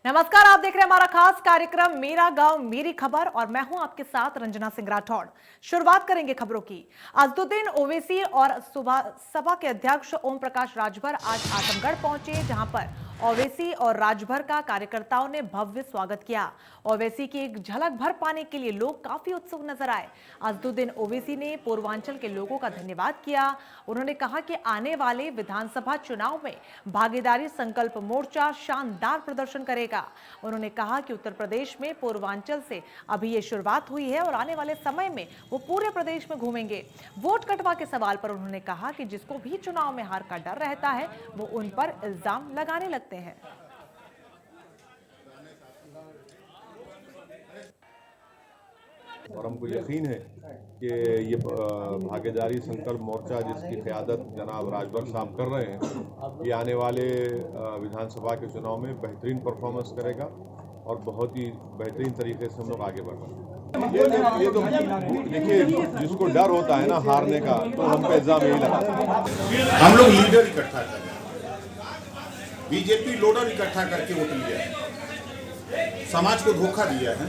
नमस्कार, आप देख रहे हैं हमारा खास कार्यक्रम मेरा गांव मेरी खबर और मैं हूं आपके साथ रंजना सिंह राठौड़। शुरुआत करेंगे खबरों की। अजदुद्दीन ओवैसी और सपा के अध्यक्ष ओम प्रकाश राजभर आज आजमगढ़ पहुंचे, जहां पर ओवैसी और राजभर का कार्यकर्ताओं ने भव्य स्वागत किया। ओवैसी की एक झलक भर पाने के लिए लोग काफी उत्सुक नजर आए। अजदुद्दीन ओवैसी ने पूर्वांचल के लोगों का धन्यवाद किया। उन्होंने कहा कि आने वाले विधानसभा चुनाव में भागीदारी संकल्प मोर्चा शानदार प्रदर्शन करेगा। उन्होंने कहा कि उत्तर प्रदेश में पूर्वांचल से अभी ये शुरुआत हुई है और आने वाले समय में वो पूरे प्रदेश में घूमेंगे। वोट कटवा के सवाल पर उन्होंने कहा कि जिसको भी चुनाव में हार का डर रहता है वो उन पर इल्जाम लगाने लगते हैं। और हमको यकीन है कि ये भागीदारी संकल्प मोर्चा जिसकी क़यादत जनाब राजभर साहब कर रहे हैं, ये आने वाले विधानसभा के चुनाव में बेहतरीन परफॉर्मेंस करेगा और बहुत ही बेहतरीन तरीके से हम लोग आगे बढ़ रहे हैं। ये तो देखिए, जिसको डर होता है ना हारने का, तो हम पे इल्जाम यही लगाते हैं। हम लोग लीडर इकट्ठा कर रहे हैं, बीजेपी लोडर इकट्ठा करके वोट लिया है, समाज को धोखा दिया है।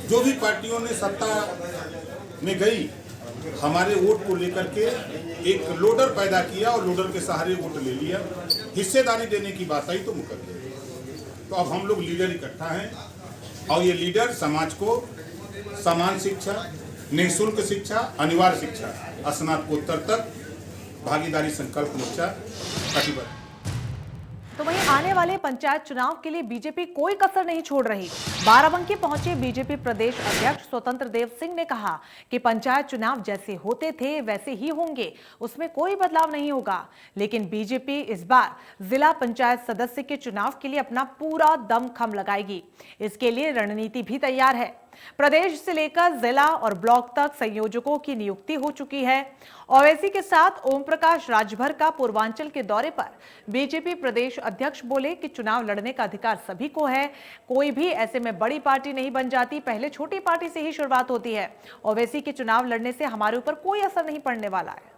जो भी पार्टियों ने सत्ता में गई, हमारे वोट को लेकर के एक लोडर पैदा किया और लोडर के सहारे वोट ले लिया। हिस्सेदारी देने की बात आई तो मुकर गए। तो अब हम लोग लीडर इकट्ठा हैं और ये लीडर समाज को समान शिक्षा, निःशुल्क शिक्षा, अनिवार्य शिक्षा, स्नातकोत्तर तक भागीदारी संकल्प मोर्चा कटिबद्ध। तो वहीं आने वाले पंचायत चुनाव के लिए बीजेपी कोई कसर नहीं छोड़ रही। बाराबंकी पहुंचे बीजेपी प्रदेश अध्यक्ष स्वतंत्र देव सिंह ने कहा कि पंचायत चुनाव जैसे होते थे वैसे ही होंगे, उसमें कोई बदलाव नहीं होगा। लेकिन बीजेपी इस बार जिला पंचायत सदस्य के चुनाव के लिए अपना पूरा दमखम लगाएगी। इसके लिए रणनीति भी तैयार है। प्रदेश से लेकर जिला और ब्लॉक तक संयोजकों की नियुक्ति हो चुकी है। ओवैसी के साथ ओम प्रकाश राजभर का पूर्वांचल के दौरे पर बीजेपी प्रदेश अध्यक्ष बोले कि चुनाव लड़ने का अधिकार सभी को है, कोई भी ऐसे में बड़ी पार्टी नहीं बन जाती, पहले छोटी पार्टी से ही शुरुआत होती है। ओवैसी के चुनाव लड़ने से हमारे ऊपर कोई असर नहीं पड़ने वाला है।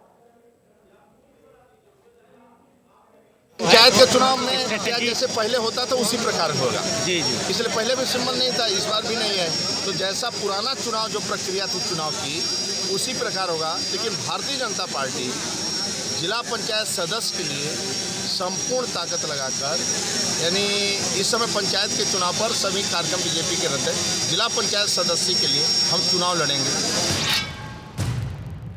पंचायत के चुनाव में क्या जैसे पहले होता था उसी प्रकार होगा। जी। इसलिए पहले भी सिंबल नहीं था, इस बार भी नहीं है। तो जैसा पुराना चुनाव जो प्रक्रिया थी चुनाव की, उसी प्रकार होगा। लेकिन भारतीय जनता पार्टी जिला पंचायत सदस्य के लिए संपूर्ण ताकत लगाकर, यानी इस समय पंचायत के चुनाव पर सभी कार्यक्रम बीजेपी के रद्द है। जिला पंचायत सदस्य के लिए हम चुनाव लड़ेंगे।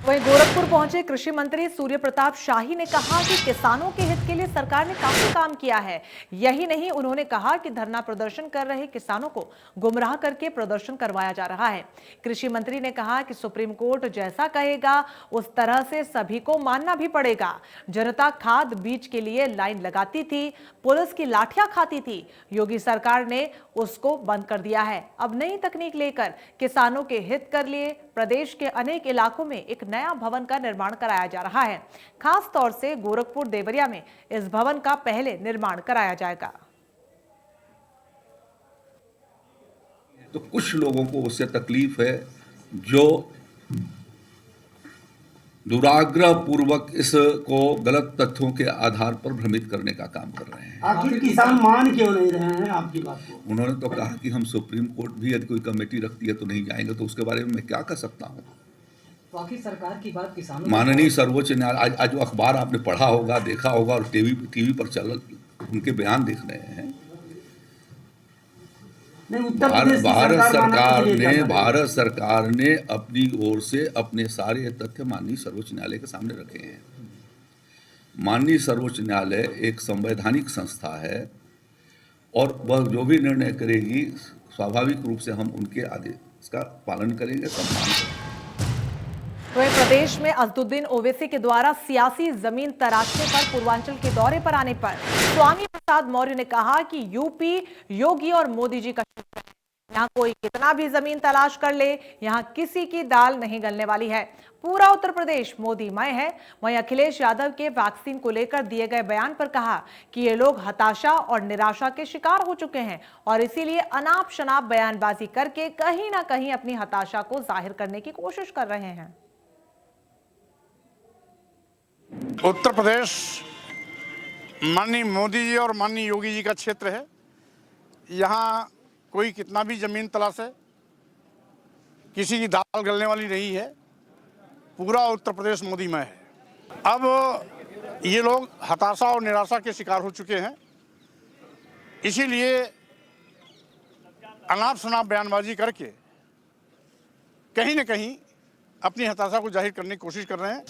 वहीं गोरखपुर पहुंचे कृषि मंत्री सूर्य प्रताप शाही ने कहा कि किसानों के हित के लिए सरकार ने काफी काम किया है। यही नहीं, उन्होंने कहा कि धरना प्रदर्शन कर रहे किसानों को गुमराह करके प्रदर्शन करवाया जा रहा है। कृषि मंत्री ने कहा कि सुप्रीम कोर्ट जैसा कहेगा उस तरह से सभी को मानना भी पड़ेगा। जनता खाद बीज के लिए लाइन लगाती थी, पुलिस की लाठियां खाती थी, योगी सरकार ने उसको बंद कर दिया है। अब नई तकनीक लेकर किसानों के हित कर लिए प्रदेश के अनेक इलाकों में एक नया भवन का निर्माण कराया जा रहा है। खास तौर से गोरखपुर देवरिया में इस भवन का पहले निर्माण कराया जाएगा। तो कुछ लोगों को उससे तकलीफ है जो दुराग्रह पूर्वक इसको गलत तथ्यों के आधार पर भ्रमित करने का काम कर रहे हैं। आखिर किसान मान क्यों नहीं रहे हैं आपकी बात को? उन्होंने तो कहा कि हम सुप्रीम कोर्ट भी यदि कोई कमेटी रखती है तो नहीं जाएंगे, तो उसके बारे में मैं क्या कर सकता हूँ। तो आखिर सरकार की बात किसानों माननीय सर्वोच्च न्यायालय, आज जो अखबार आपने पढ़ा होगा, देखा होगा और टीवी पर चल उनके बयान देख रहे हैं। भारत सरकार ने अपनी ओर से अपने सारे तथ्य माननीय सर्वोच्च न्यायालय के सामने रखे हैं। माननीय सर्वोच्च न्यायालय एक संवैधानिक संस्था है और वह जो भी निर्णय करेगी स्वाभाविक रूप से हम उनके आदेश का पालन करेंगे, सम्मान करेंगे। वहीं प्रदेश में अजदुद्दीन ओवैसी के द्वारा सियासी जमीन तराशने पर पूर्वांचल के दौरे पर आने पर स्वामी प्रसाद मौर्य ने कहा कि यूपी योगी और मोदी जी का क्षेत्र है, यहाँ कोई कितना भी जमीन तलाश कर ले, यहाँ किसी की दाल नहीं गलने वाली है। पूरा उत्तर प्रदेश मोदीमय है। वहीं अखिलेश यादव के वैक्सीन को लेकर दिए गए बयान पर कहा कि ये लोग हताशा और निराशा के शिकार हो चुके हैं और इसीलिए अनाप शनाप बयानबाजी करके कहीं ना कहीं अपनी हताशा को जाहिर करने की कोशिश कर रहे हैं। उत्तर प्रदेश माननीय मोदी जी और माननीय योगी जी का क्षेत्र है। यहाँ कोई कितना भी ज़मीन तलाशे, किसी की दाल गलने वाली नहीं है। पूरा उत्तर प्रदेश मोदीमय है। अब ये लोग हताशा और निराशा के शिकार हो चुके हैं, इसीलिए अनाप शनाप बयानबाजी करके कहीं न कहीं अपनी हताशा को जाहिर करने की कोशिश कर रहे हैं।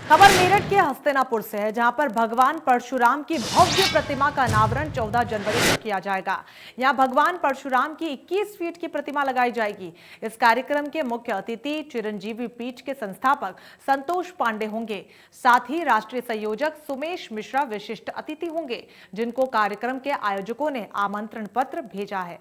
खबर मेरठ के हस्तिनापुर से है, जहां पर भगवान परशुराम की भव्य प्रतिमा का अनावरण 14 जनवरी को किया जाएगा। यहां भगवान परशुराम की 21 फीट की प्रतिमा लगाई जाएगी। इस कार्यक्रम के मुख्य अतिथि चिरंजीवी पीठ के संस्थापक संतोष पांडे होंगे। साथ ही राष्ट्रीय संयोजक सुमेश मिश्रा विशिष्ट अतिथि होंगे, जिनको कार्यक्रम के आयोजकों ने आमंत्रण पत्र भेजा है।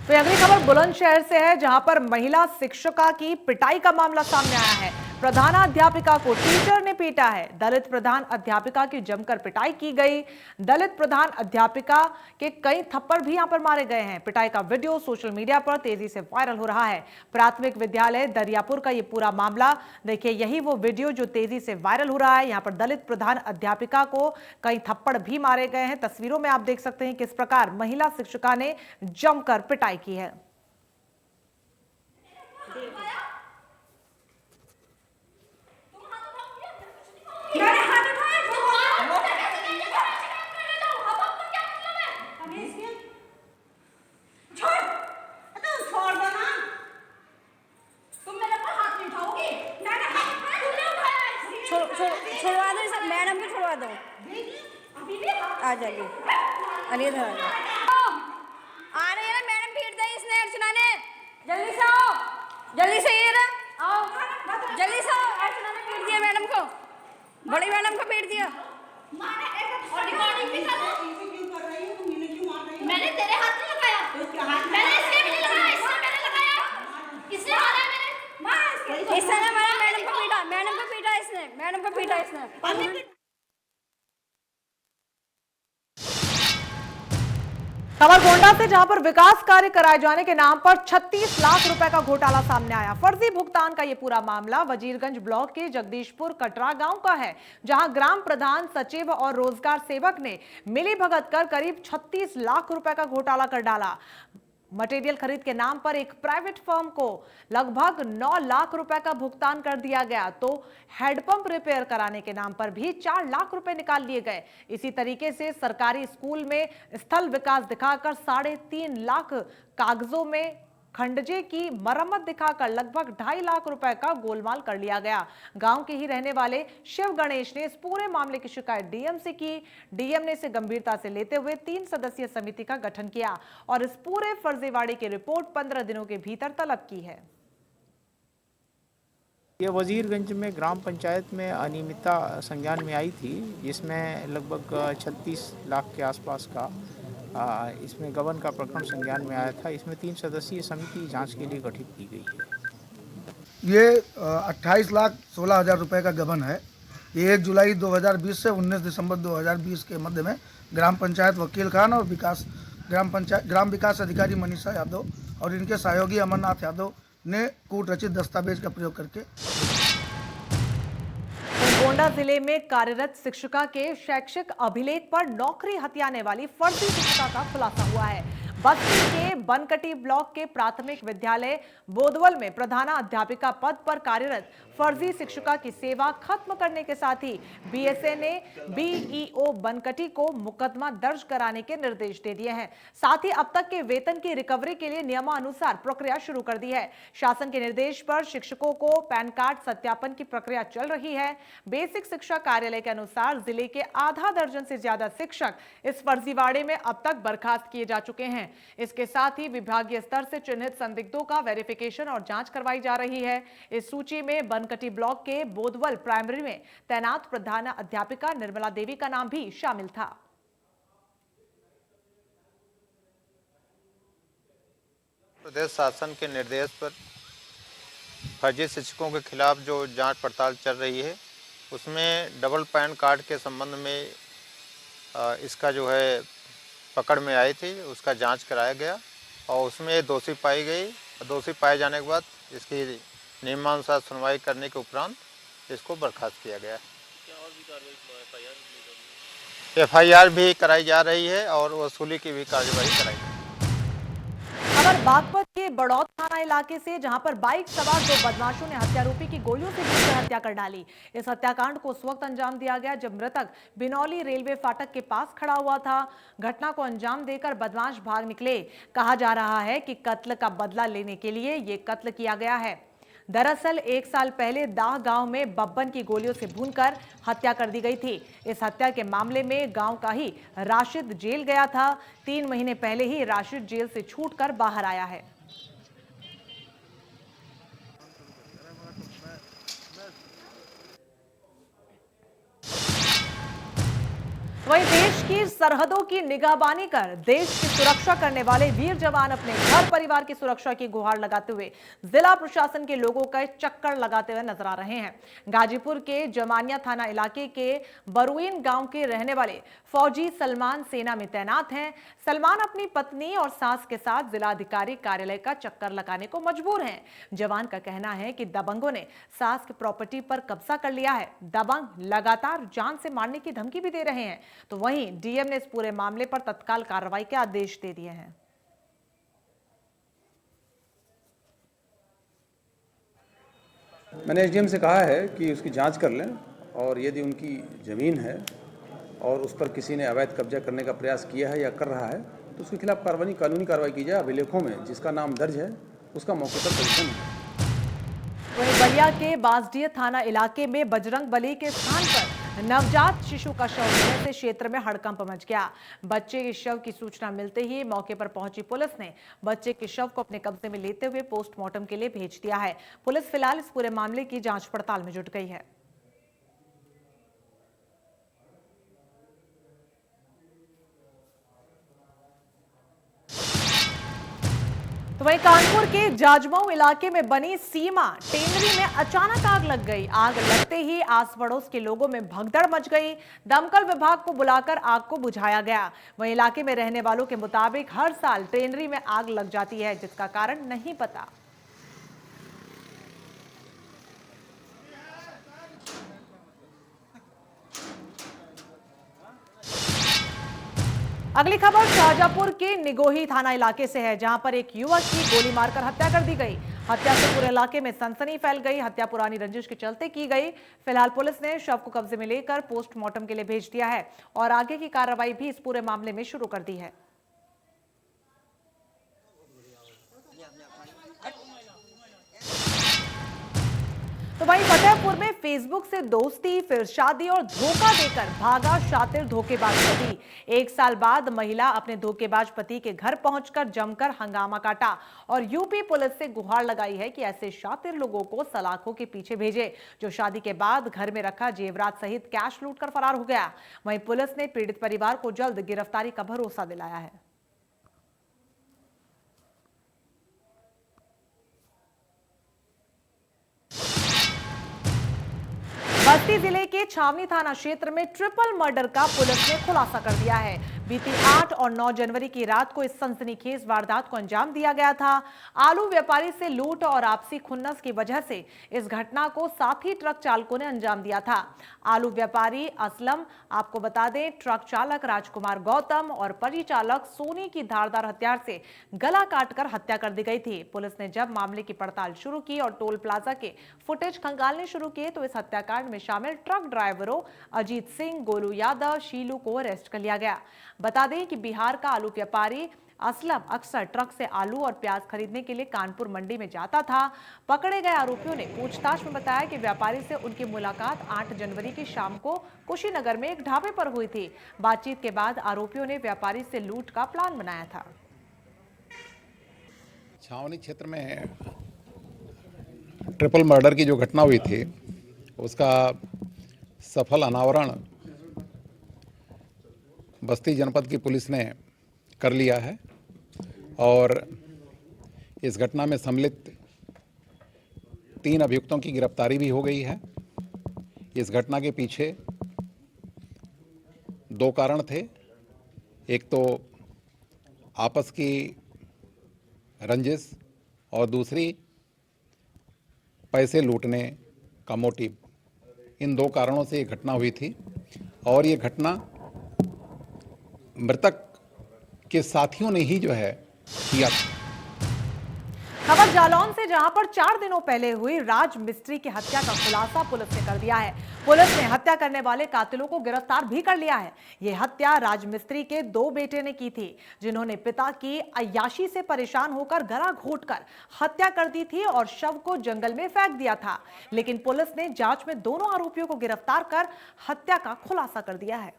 तो अगली खबर बुलंदशहर से है, जहां पर महिला शिक्षिका की पिटाई का मामला सामने आया है। प्रधानाध्यापिका को टीचर ने पीटा है। दलित प्रधान अध्यापिका की जमकर पिटाई की गई। दलित प्रधान अध्यापिका के कई थप्पड़ भी यहां पर मारे गए हैं। पिटाई का वीडियो सोशल मीडिया पर तेजी से वायरल हो रहा है। प्राथमिक विद्यालय दरियापुर का ये पूरा मामला देखिए, यही वो वीडियो जो तेजी से वायरल हो रहा है। यहाँ पर दलित प्रधान अध्यापिका को कई थप्पड़ भी मारे गए हैं। तस्वीरों में आप देख सकते हैं किस प्रकार महिला शिक्षिका ने जमकर पिटाई की है। छुड़वा दो मैडम को, छुड़वा दो। आ जाइए, अरे इधर आ रही है ना मैडम, पीट दी इसने अर्चना ने। जल्दी से आओ, जल्दी से ये ना आओ, जल्दी से आओ। अर्चना ने पीट दिया मैडम को, बड़ी मैडम को पीट दिया। मैंने तेरे हाथ में लगाया, मैंने इसके भी लगाया, इसने मैंने लगाया, इसने मारा मैंने, इसने मारा मैडम को पीटा, मैडम को पीटा इसने, मैडम को पीटा इसने। खबर गोंडा से, जहां पर विकास कार्य कराए जाने के नाम पर 36 लाख रुपए का घोटाला सामने आया। फर्जी भुगतान का यह पूरा मामला वजीरगंज ब्लॉक के जगदीशपुर कटरा गांव का है, जहां ग्राम प्रधान, सचिव और रोजगार सेवक ने मिलीभगत कर करीब 36 लाख रुपए का घोटाला कर डाला। मटेरियल खरीद के नाम पर एक प्राइवेट फर्म को लगभग 9 लाख रुपए का भुगतान कर दिया गया, तो हैंडपंप रिपेयर कराने के नाम पर भी 4 लाख रुपए निकाल लिए गए। इसी तरीके से सरकारी स्कूल में स्थल विकास दिखाकर 3.5 लाख, कागजों में खंडजे की मरम्मत दिखाकर लगभग 2.5 लाख रुपए का गोलमाल कर लिया गया। गांव के ही रहने वाले शिव गणेश ने इस पूरे मामले की शिकायत डीएम से की। डीएम ने इसे गंभीरता से लेते हुए 3 सदस्यीय समिति का गठन किया और इस पूरे फर्जीवाड़े की रिपोर्ट 15 दिनों के भीतर तलब की है। ये वजीरगंज में ग्राम पंचायत में अनियमितता संज्ञान में आई थी, जिसमें लगभग 36 लाख के आसपास का इसमें गबन का प्रकरण संज्ञान में आया था। इसमें 3 सदस्यीय समिति जांच के लिए गठित की गई है। ये 28 लाख 16 हज़ार रुपये का गबन है। ये 1 जुलाई 2020 से 19 दिसंबर 2020 के मध्य में ग्राम पंचायत वकील खान और ग्राम विकास अधिकारी मनीषा यादव और इनके सहयोगी अमरनाथ यादव ने कूट रचित दस्तावेज का प्रयोग करके गोंडा जिले में कार्यरत शिक्षिका के शैक्षिक अभिलेख पर नौकरी हथियाने वाली फर्जी शिक्षिका का खुलासा हुआ है। बस्ती के बनकटी ब्लॉक के प्राथमिक विद्यालय बोदवल में प्रधाना अध्यापिका पद पर कार्यरत फर्जी शिक्षिका की सेवा खत्म करने के साथ ही बीएसए ने बीईओ बनकटी को मुकदमा दर्ज कराने के निर्देश दे दिए हैं। साथ ही अब तक के वेतन की रिकवरी के लिए नियमानुसार प्रक्रिया शुरू कर दी है। शासन के निर्देश पर शिक्षकों को पैन कार्ड सत्यापन की प्रक्रिया चल रही है। बेसिक शिक्षा कार्यालय के अनुसार जिले के आधा दर्जन से ज्यादा शिक्षक इस फर्जीवाड़े में अब तक बर्खास्त किए जा चुके हैं। इसके साथ ही विभागीय स्तर से चिन्हित संदिग्धों का वेरिफिकेशन और जांच करवाई जा रही है। इस सूची में बनकटी ब्लॉक के बोदवल प्राइमरी में तैनात प्रधान अध्यापिका निर्मला देवी का नाम भी शामिल था। प्रदेश शासन के निर्देश पर फर्जी शिक्षकों के खिलाफ जो जांच पड़ताल चल रही है, उसमें डबल पैन कार्ड के संबंध में इसका जो है पकड़ में आई थी, उसका जांच कराया गया और उसमें दोषी पाई गई। दोषी पाए जाने के बाद इसकी नियमानुसार सुनवाई करने के उपरांत इसको बर्खास्त किया गया है। FIR भी कराई जा रही है और वसूली की भी कार्यवाही कराई जा रही है। खबर बागपत के बड़ौद थाना इलाके से, जहां पर बाइक सवार दो बदमाशों ने हत्यारोपी की गोलियों से भूनकर हत्या कर डाली। इस हत्याकांड को उस वक्त अंजाम दिया गया जब मृतक बिनौली रेलवे फाटक के पास खड़ा हुआ था। घटना को अंजाम देकर बदमाश भाग निकले। कहा जा रहा है कि कत्ल का बदला लेने के लिए ये कत्ल किया गया है। दरअसल 1 साल पहले दाह गांव में बब्बन की गोलियों से भूनकर हत्या कर दी गई थी। इस हत्या के मामले में गांव का ही राशिद जेल गया था। 3 महीने पहले ही राशिद जेल से छूटकर बाहर आया है। वहीं देश की सरहदों की निगाहबानी कर देश की सुरक्षा करने वाले वीर जवान अपने घर परिवार की सुरक्षा की गुहार लगाते हुए जिला प्रशासन के लोगों का चक्कर लगाते हुए नजर आ रहे हैं। गाजीपुर के जमानिया थाना इलाके के बरुइन गांव के रहने वाले फौजी सलमान सेना में तैनात हैं। सलमान अपनी पत्नी और सास के साथ जिलाधिकारी कार्यालय का चक्कर लगाने को मजबूर हैं। जवान का कहना है कि दबंगों ने सास की प्रॉपर्टी पर कब्जा कर लिया है। दबंग लगातार जान से मारने की धमकी भी दे रहे हैं। तो वहीं डीएम ने इस पूरे मामले पर तत्काल कार्रवाई के आदेश दे दिए हैं। मैंने एसडीएम से कहा है कि उसकी जांच कर लें और यदि उनकी ज़मीन है और उस पर किसी ने अवैध कब्जा करने का प्रयास किया है या कर रहा है तो उसके खिलाफ कानूनी कार्रवाई की जाए। अभिलेखों में जिसका नाम दर्ज है उसका मौके पर परीक्षण है। वहीं बलिया के बांसडीह थाना इलाके में बजरंग बली के स्थान पर नवजात शिशु का शव मिलने से क्षेत्र में हड़कंप मच गया। बच्चे के शव की सूचना मिलते ही मौके पर पहुंची पुलिस ने बच्चे के शव को अपने कब्जे में लेते हुए पोस्टमार्टम के लिए भेज दिया है। पुलिस फिलहाल इस पूरे मामले की जांच पड़ताल में जुट गई है। तो वहीं कानपुर के जाजमऊ इलाके में बनी सीमा टेनरी में अचानक आग लग गई। आग लगते ही आस पड़ोस के लोगों में भगदड़ मच गई। दमकल विभाग को बुलाकर आग को बुझाया गया। वहीं इलाके में रहने वालों के मुताबिक हर साल टेनरी में आग लग जाती है, जिसका कारण नहीं पता। अगली खबर शाहजहांपुर के निगोही थाना इलाके से है, जहां पर एक युवक की गोली मारकर हत्या कर दी गई। हत्या से पूरे इलाके में सनसनी फैल गई। हत्या पुरानी रंजिश के चलते की गई। फिलहाल पुलिस ने शव को कब्जे में लेकर पोस्टमार्टम के लिए भेज दिया है और आगे की कार्रवाई भी इस पूरे मामले में शुरू कर दी है। तो वहीं फतेहपुर में फेसबुक से दोस्ती, फिर शादी और धोखा देकर भागा शातिर धोखेबाज पति। 1 साल बाद महिला अपने धोखेबाज पति के घर पहुंचकर जमकर हंगामा काटा और यूपी पुलिस से गुहार लगाई है कि ऐसे शातिर लोगों को सलाखों के पीछे भेजे, जो शादी के बाद घर में रखा जेवरात सहित कैश लूटकर फरार हो गया। वहीं पुलिस ने पीड़ित परिवार को जल्द गिरफ्तारी का भरोसा दिलाया है। बस्ती जिले के छावनी थाना क्षेत्र में ट्रिपल मर्डर का पुलिस ने खुलासा कर दिया है। बीती 8 और 9 जनवरी की रात को इस सनसनीखेज वारदात को अंजाम दिया गया था। आलू व्यापारी से लूट और आपसी खुन्नस की वजह से इस घटना को साथी ट्रक चालकों ने अंजाम दिया था। आलू व्यापारी असलम, आपको बता दें, ट्रक चालक राजकुमार गौतम और परिचालक सोनी की धारदार हथियार से गला काटकर हत्या कर दी गई थी। पुलिस ने जब मामले की पड़ताल शुरू की और टोल प्लाजा के फुटेज खंगालने शुरू किए तो इस हत्याकांड में शामिल ट्रक ड्राइवरों अजीत सिंह, गोलू यादव, शीलू को अरेस्ट कर लिया गया। बता दें कि बिहार का आलू व्यापारी असलम अक्सर ट्रक से आलू और प्याज खरीदने के लिए कानपुर मंडी में जाता था। पकड़े गए आरोपियों ने पूछताछ में बताया कि व्यापारी से उनकी मुलाकात 8 जनवरी की शाम को कुशीनगर में एक ढाबे पर हुई थी। बातचीत के बाद आरोपियों ने व्यापारी से लूट का प्लान बनाया था। छावनी क्षेत्र में ट्रिपल मर्डर की जो घटना हुई थी उसका सफल अनावरण बस्ती जनपद की पुलिस ने कर लिया है और इस घटना में सम्मिलित 3 अभियुक्तों की गिरफ्तारी भी हो गई है। इस घटना के पीछे 2 कारण थे। एक तो आपस की रंजिश और दूसरी पैसे लूटने का मोटिव, इन 2 कारणों से ये घटना हुई थी और ये घटना मृतक के साथियों ने ही जो है किया था। खबर जालौन से, जहां पर 4 दिनों पहले हुई राज मिस्त्री की हत्या का खुलासा पुलिस ने कर दिया है। पुलिस ने हत्या करने वाले कातिलों को गिरफ्तार भी कर लिया है। यह हत्या राज मिस्त्री के 2 बेटे ने की थी, जिन्होंने पिता की अय्याशी से परेशान होकर गला घोंटकर हत्या कर दी थी और शव को जंगल में फेंक दिया था। लेकिन पुलिस ने जांच में दोनों आरोपियों को गिरफ्तार कर हत्या का खुलासा कर दिया है।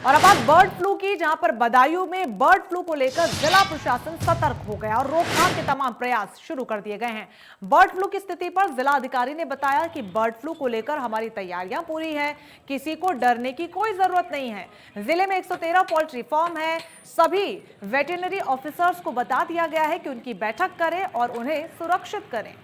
और अब बात बर्ड फ्लू की, जहां पर बदायूं में बर्ड फ्लू को लेकर जिला प्रशासन सतर्क हो गया और रोकथाम के तमाम प्रयास शुरू कर दिए गए हैं। बर्ड फ्लू की स्थिति पर जिला अधिकारी ने बताया कि बर्ड फ्लू को लेकर हमारी तैयारियां पूरी हैं, किसी को डरने की कोई जरूरत नहीं है। जिले में 113 पोल्ट्री फार्म है। सभी वेटरनरी ऑफिसर्स को बता दिया गया है कि उनकी बैठक करें और उन्हें सुरक्षित करें।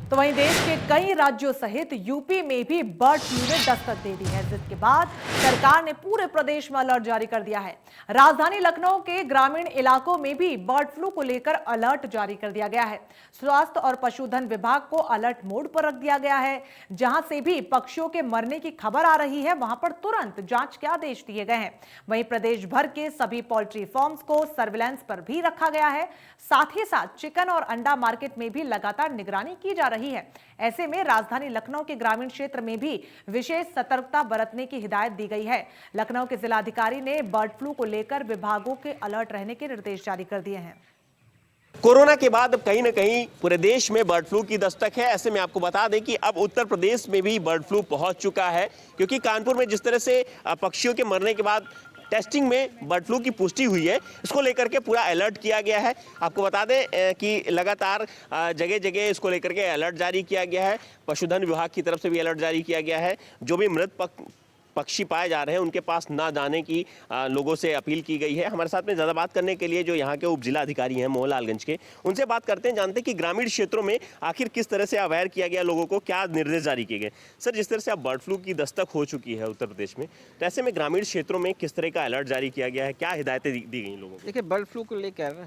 तो वहीं देश के कई राज्यों सहित यूपी में भी बर्ड फ्लू ने दस्तक दे दी है, जिसके बाद सरकार ने पूरे प्रदेश में अलर्ट जारी कर दिया है। राजधानी लखनऊ के ग्रामीण इलाकों में भी बर्ड फ्लू को लेकर अलर्ट जारी कर दिया गया है। स्वास्थ्य और पशुधन विभाग को अलर्ट मोड पर रख दिया गया है। जहां से भी पक्षियों के मरने की खबर आ रही है, वहां पर तुरंत जांच के आदेश दिए गए हैं। वहीं प्रदेश भर के सभी पोल्ट्री फार्म्स को सर्विलांस पर भी रखा गया है। साथ ही साथ चिकन और अंडा मार्केट में भी लगातार निगरानी की जा रही है। ऐसे में राजधानी लखनऊ के ग्रामीण क्षेत्र में भी विशेष सतर्कता बरतने की हिदायत दी गई है। लखनऊ के जिलाधिकारी ने बर्ड फ्लू को लेकर विभागों के अलर्ट रहने के निर्देश जारी कर दिए हैं। कोरोना के बाद अब कहीं ना कहीं पूरे देश में बर्ड फ्लू की दस्तक है। ऐसे में आपको बता दें कि अब उत्तर प्रदेश में भी बर्ड फ्लू पहुंच चुका है, क्योंकि कानपुर में जिस तरह से पक्षियों के मरने के बाद टेस्टिंग में बर्ड फ्लू की पुष्टि हुई है, इसको लेकर के पूरा अलर्ट किया गया है। आपको बता दें कि लगातार जगह जगह इसको लेकर के अलर्ट जारी किया गया है। पशुधन विभाग की तरफ से भी अलर्ट जारी किया गया है। जो भी मृत पक्षी पाए जा रहे हैं उनके पास ना जाने की लोगों से अपील की गई है। हमारे साथ में ज़्यादा बात करने के लिए जो यहाँ के उप जिला अधिकारी हैं मोहनलालगंज के, उनसे बात करते हैं, जानते हैं कि ग्रामीण क्षेत्रों में आखिर किस तरह से अवेयर किया गया लोगों को, क्या निर्देश जारी किए गए। सर, जिस तरह से अब बर्ड फ्लू की दस्तक हो चुकी है उत्तर प्रदेश में, तो ऐसे में ग्रामीण क्षेत्रों में किस तरह का अलर्ट जारी किया गया है, क्या हिदायतें दी गई लोगों को? देखिए, बर्ड फ्लू को लेकर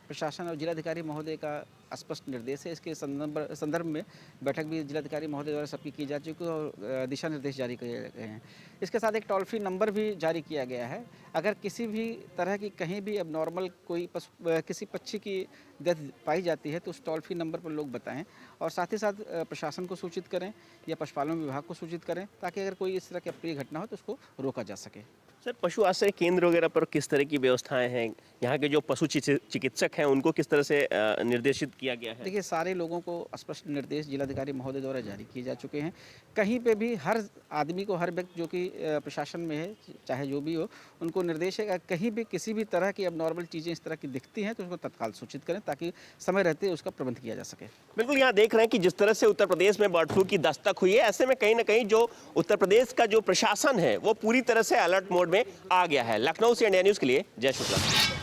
प्रशासन और जिलाधिकारी महोदय का स्पष्ट निर्देश है। इसके संदर्भ में बैठक भी जिलाधिकारी महोदय द्वारा सबकी की जा चुकी है और दिशा निर्देश जारी किए गए हैं। इसके साथ एक टोल फ्री नंबर भी जारी किया गया है। अगर किसी भी तरह की कहीं भी अब नॉर्मल कोई किसी पक्षी की डेथ पाई जाती है तो उस टोल फ्री नंबर पर लोग बताएं और साथ ही साथ प्रशासन को सूचित करें या पशुपालन विभाग को सूचित करें, ताकि अगर कोई इस तरह की अप्रिय घटना हो तो उसको रोका जा सके। सर, पशु आश्रय केंद्र वगैरह पर किस तरह की व्यवस्थाएं हैं? यहाँ के जो पशु चिकित्सक हैं उनको किस तरह से निर्देशित किया गया है? देखिए, सारे लोगों को स्पष्ट निर्देश जिलाधिकारी महोदय द्वारा जारी किए जा चुके हैं। कहीं पे भी हर आदमी को, हर व्यक्ति जो कि प्रशासन में है, चाहे जो भी हो, उनको निर्देश है कहीं भी किसी भी तरह की अब नॉर्मल चीज़ें इस तरह की दिखती हैं तो उसको तत्काल सूचित करें, ताकि समय रहते उसका प्रबंध किया जा सके। बिल्कुल, यहाँ देख रहे हैं कि जिस तरह से उत्तर प्रदेश में बर्ड फ्लू की दस्तक हुई है, ऐसे में कहीं ना कहीं जो उत्तर प्रदेश का जो प्रशासन है वो पूरी तरह से अलर्ट मोड में आ गया है। लखनऊ से इंडिया न्यूज के लिए जय शुक्ला।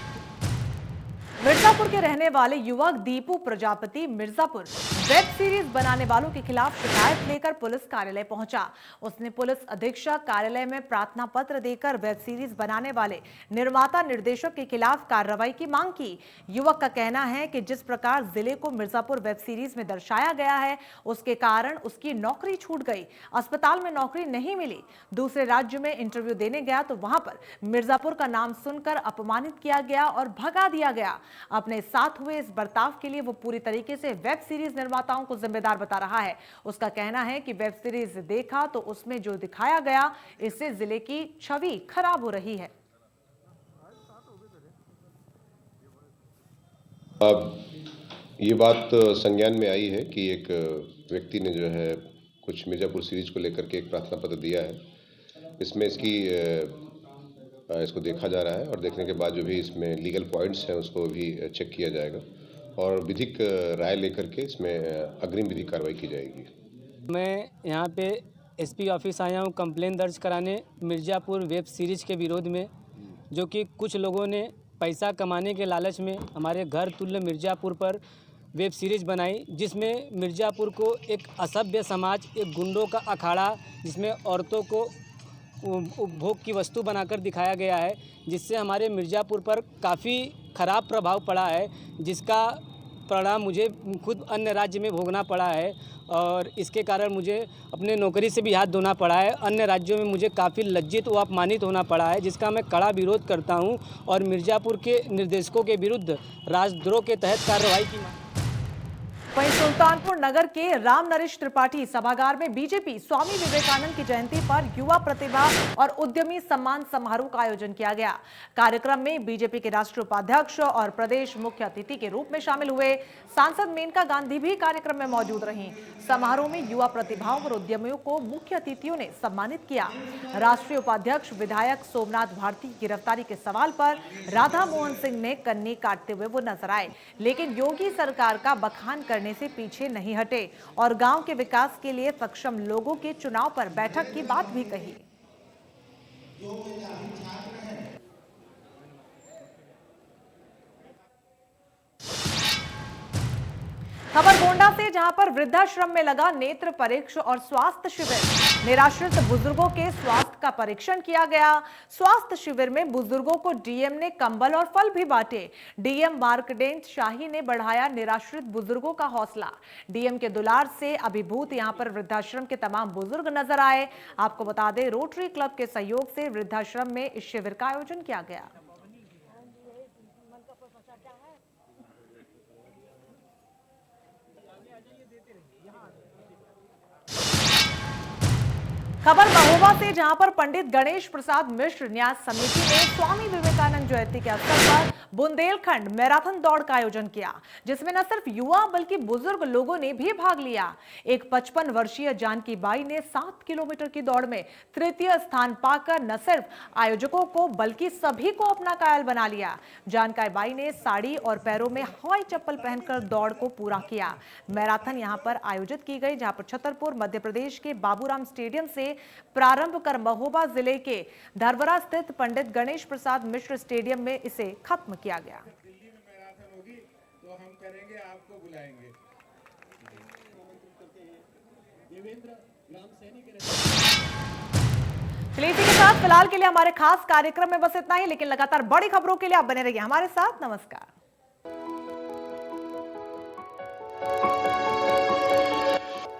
मिर्जापुर के रहने वाले युवक दीपू प्रजापति मिर्जापुर वेब सीरीज बनाने वालों के खिलाफ शिकायत लेकर पुलिस कार्यालय पहुंचा। उसने पुलिस अधीक्षक कार्यालय में प्रार्थना पत्र देकर वेब सीरीज बनाने वाले निर्माता निर्देशक के खिलाफ कार्रवाई की मांग की। युवक का कहना है कि जिस प्रकार जिले को मिर्जापुर वेब सीरीज में दर्शाया गया है, उसके कारण उसकी नौकरी छूट गई, अस्पताल में नौकरी नहीं मिली। दूसरे राज्य में इंटरव्यू देने गया तो वहां पर मिर्जापुर का नाम सुनकर अपमानित किया गया और भगा दिया गया। अपने साथ हुए इस बर्ताव के लिए वो पूरी तरीके से वेब सीरीज निर्माताओं को जिम्मेदार बता रहा है। उसका कहना है कि वेब सीरीज देखा तो उसमें जो दिखाया गया, इससे जिले की छवि खराब हो रही है। अब ये बात संज्ञान में आई है कि एक व्यक्ति ने जो है कुछ मिर्जापुर सीरीज को लेकर के एक प्रार्थना पत्र दिया है। इसमें इसको देखा जा रहा है और देखने के बाद जो भी इसमें लीगल पॉइंट्स हैं उसको भी चेक किया जाएगा और विधिक राय लेकर के इसमें अग्रिम विधिक कार्रवाई की जाएगी। मैं यहाँ पे एसपी ऑफिस आया हूँ कंप्लेन दर्ज कराने मिर्ज़ापुर वेब सीरीज के विरोध में, जो कि कुछ लोगों ने पैसा कमाने के लालच में हमारे घर तुल्य मिर्ज़ापुर पर वेब सीरीज बनाई जिसमें मिर्ज़ापुर को एक असभ्य समाज, एक गुंडों का अखाड़ा, जिसमें औरतों को उपभोग की वस्तु बनाकर दिखाया गया है, जिससे हमारे मिर्ज़ापुर पर काफ़ी ख़राब प्रभाव पड़ा है, जिसका परिणाम मुझे खुद अन्य राज्य में भोगना पड़ा है और इसके कारण मुझे अपने नौकरी से भी हाथ धोना पड़ा है। अन्य राज्यों में मुझे काफ़ी लज्जित व अपमानित होना पड़ा है, जिसका मैं कड़ा विरोध करता हूं और मिर्ज़ापुर के निर्देशकों के विरुद्ध राजद्रोह के तहत कार्रवाई की मांग। वहीं सुल्तानपुर नगर के राम नरेश त्रिपाठी सभागार में बीजेपी स्वामी विवेकानंद की जयंती पर युवा प्रतिभा और उद्यमी सम्मान समारोह का आयोजन किया गया। कार्यक्रम में बीजेपी के राष्ट्रीय उपाध्यक्ष और प्रदेश मुख्य अतिथि के रूप में शामिल हुए सांसद मेनका गांधी भी कार्यक्रम में मौजूद रहीं। समारोह में युवा प्रतिभाओं और उद्यमियों को मुख्य अतिथियों ने सम्मानित किया। राष्ट्रीय उपाध्यक्ष विधायक सोमनाथ भारती की गिरफ्तारी के सवाल पर राधा मोहन सिंह ने कन्नी काटते हुए वो नजर आए, लेकिन योगी सरकार का बखान करने से पीछे नहीं हटे और गांव के विकास के लिए सक्षम लोगों के चुनाव पर बैठक की बात भी कही। खबर गोंडा से, जहां पर वृद्धाश्रम में लगा नेत्र परीक्षण और स्वास्थ्य शिविर। निराश्रित बुजुर्गों के स्वास्थ्य का परीक्षण किया गया। स्वास्थ्य शिविर में बुजुर्गों को डीएम ने कंबल और फल भी बांटे। डीएम मार्कंडेय शाही ने बढ़ाया निराश्रित बुजुर्गों का हौसला। डीएम के दुलार से अभिभूत यहां पर वृद्धाश्रम के तमाम बुजुर्ग नजर आए। आपको बता दें, रोटरी क्लब के सहयोग से वृद्धाश्रम में इस शिविर का आयोजन किया गया। खबर महोबा से, जहां पर पंडित गणेश प्रसाद मिश्र न्यास समिति ने स्वामी विवेकानंद जयंती के अवसर पर बुंदेलखंड मैराथन दौड़ का आयोजन किया, जिसमें न सिर्फ युवा बल्कि बुजुर्ग लोगों ने भी भाग लिया। एक 55 वर्षीय जानकी बाई ने 7 किलोमीटर की दौड़ में तृतीय स्थान पाकर न सिर्फ आयोजकों को बल्कि सभी को अपना कायल बना लिया। जानकी बाई ने साड़ी और पैरों में हवाई चप्पल पहनकर दौड़ को पूरा किया। मैराथन यहां पर आयोजित की गई, जहां पर छतरपुर मध्य प्रदेश के बाबूराम स्टेडियम से प्रारंभ कर महोबा जिले के धरवरा स्थित पंडित गणेश प्रसाद मिश्र स्टेडियम में इसे खत्म किया गया। दिल्ली में मैराथन होगी तो हम करेंगे, आपको बुलाएंगे। चलिए, इसी के साथ फिलहाल के लिए हमारे खास कार्यक्रम में बस इतना ही, लेकिन लगातार बड़ी खबरों के लिए आप बने रहिए हमारे साथ। नमस्कार।